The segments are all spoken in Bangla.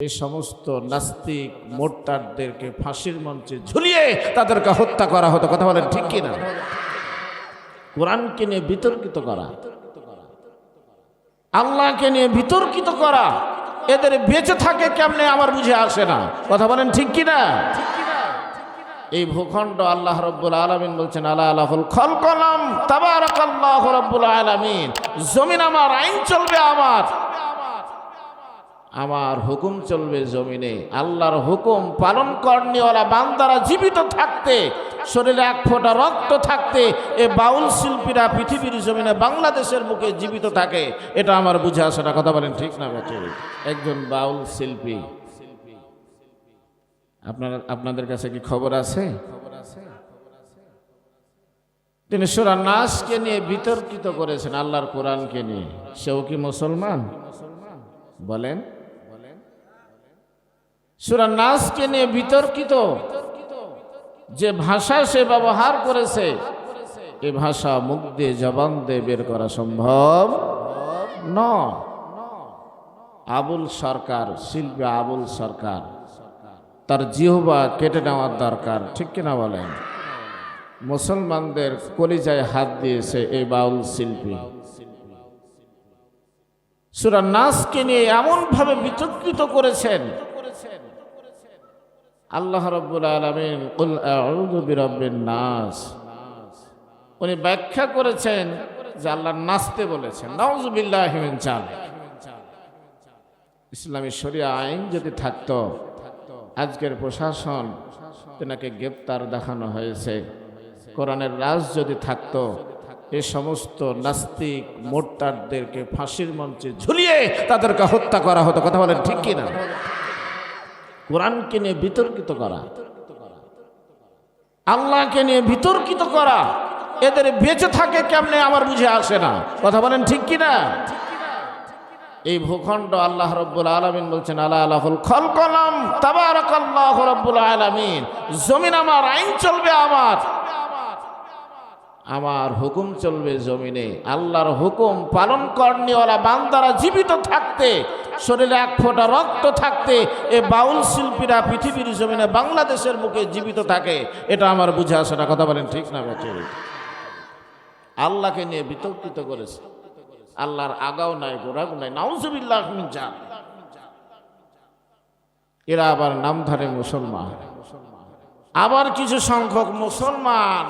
এই সমস্ত নাস্তিক মোরতাদদেরকে ফাঁসির মঞ্চে ঝুলিয়ে তাদেরকে হত্যা করা হতো। কথা বলেন ঠিক কিনা? কোরআনকে নিয়ে বিতর্কিত করা, আল্লাহকে নিয়ে বিতর্কিত করা, এদের বেঁচে থাকে কেমনে আমার বুঝে আসে না। কথা বলেন ঠিক কিনা? এই ভূখণ্ড আল্লাহ রাব্বুল আলামিন বলছেন আলা আলাহুল খালকালাম তাবারাকাল্লাহু রাব্বুল আলামিন। জমিন আমার, আইন চলবে আমার, আমার হুকুম চলবে জমিনে। আল্লাহর হুকুম পালন করনিওয়ালা বান্দারা জীবিত থাকতে, শরীরে এক ফোঁটা রক্ত থাকতে এ বাউল শিল্পীরা পৃথিবীর জমিনে বাংলাদেশের মুখে জীবিত থাকে, এটা আমার বুঝে আসে না। কথা বলেন ঠিক না বেঠি? একজন বাউল শিল্পী, আপনাদের কাছে কি খবর আছে? তিনি সূরা নাসকে নিয়ে বিতর্কিত করেছেন আল্লাহর কোরআনকে নিয়ে। সেও কি মুসলমান? বলেন। সূরা নাসকে নিয়ে বিতর্কিত যে ভাষা সে ব্যবহার করেছে, এ ভাষা মুখ দিয়ে জবান দিয়ে বের করা সম্ভব নয়। আবুল সরকার, শিল্পী আবুল সরকার, তার জিহ্বা কেটে নেওয়ার দরকার, ঠিক কিনা বলেন? মুসলমানদের কলিজায় হাত দিয়েছে এই বাউল শিল্পী। সূরা নাসকে নিয়ে এমন ভাবে বিতর্কিত করেছেন আল্লাহ রাব্বুল আলামিন কুল আউযু বিরাব্বিন নাস, উনি ব্যাখ্যা করেছেন যে আল্লাহ নাচতে বলেছেন। নাউযুবিল্লাহি মিন যালিক। ইসলামী শরিয়া আইন যদি থাকতো, আজকের প্রশাসন তেনাকে গ্রেপ্তার দেখানো হয়েছে। কোরআনের রাজ যদি থাকতো, এই সমস্ত নাস্তিক মোরতাদদেরকে ফাঁসির মঞ্চে ঝুলিয়ে তাদেরকে হত্যা করা হতো। কথা বলেন ঠিক কিনা? কোরআনকে নিয়ে বিতর্কিত করা, আল্লাহকে নিয়ে বিতর্কিত করা, এদের বেঁচে থাকে কেমনে আমার বুঝে আসে না। কথা বলেন ঠিক কিনা? এই ভূখণ্ড আল্লাহ রাব্বুল আলামিন বলছেন আলা আলাহুল খালকালাম তাবারাকাল্লাহু রাব্বুল আলামিন। জমিন আমার, আইন চলবে আমার, আমার হুকুম চলবে জমিনে। আল্লাহর হুকুম পালন করনিওয়ালা বান্দারা জীবিত থাকতে, শরীরে এক ফোঁটা রক্ত থাকতে এ বাউল শিল্পীরা পৃথিবীর জমিনে বাংলাদেশের মুখে জীবিত থাকে, এটা আমার বুঝে আসে না। কথা বলেন ঠিক না বেঠি? আল্লাহকে নিয়ে বিতর্কিত করেছে। আল্লাহর আগাও নাই, গোড়াও নাই। নাউযুবিল্লাহি মিন যালিক। এরা আবার নামধারী মুসলমান। আবার কিছু সংখ্যক মুসলমান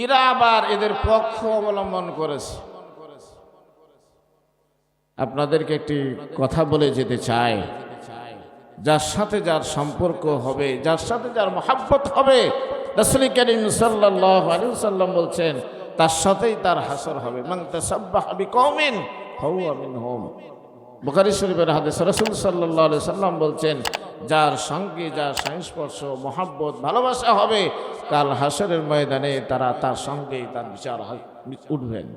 এরা আবার এদের পক্ষ অবলম্বন করেছে। আপনাদেরকে একটি কথা বলে যেতে চাই, যার সাথে যার সম্পর্ক হবে, যার সাথে যার মহাব্বত হবে, রাসূল কারীম সাল্লাল্লাহু আলাইহি ওয়াসাল্লাম বলছেন তার সাথেই তার হাসর হবে। মান তাসাব্বাহা বিকওমিন ফাহুয়া মিনহুম। বুখারী শরীফের হাদিস, রাসূল সাল্লাল্লাহু আলাইহি ওয়াসাল্লাম বলছেন যার সঙ্গে যার সংস্পর্শ, মহাব্বত, ভালোবাসা হবে, কাল হাসরের ময়দানে তারা তার সঙ্গেই তার বিচার উঠবেন।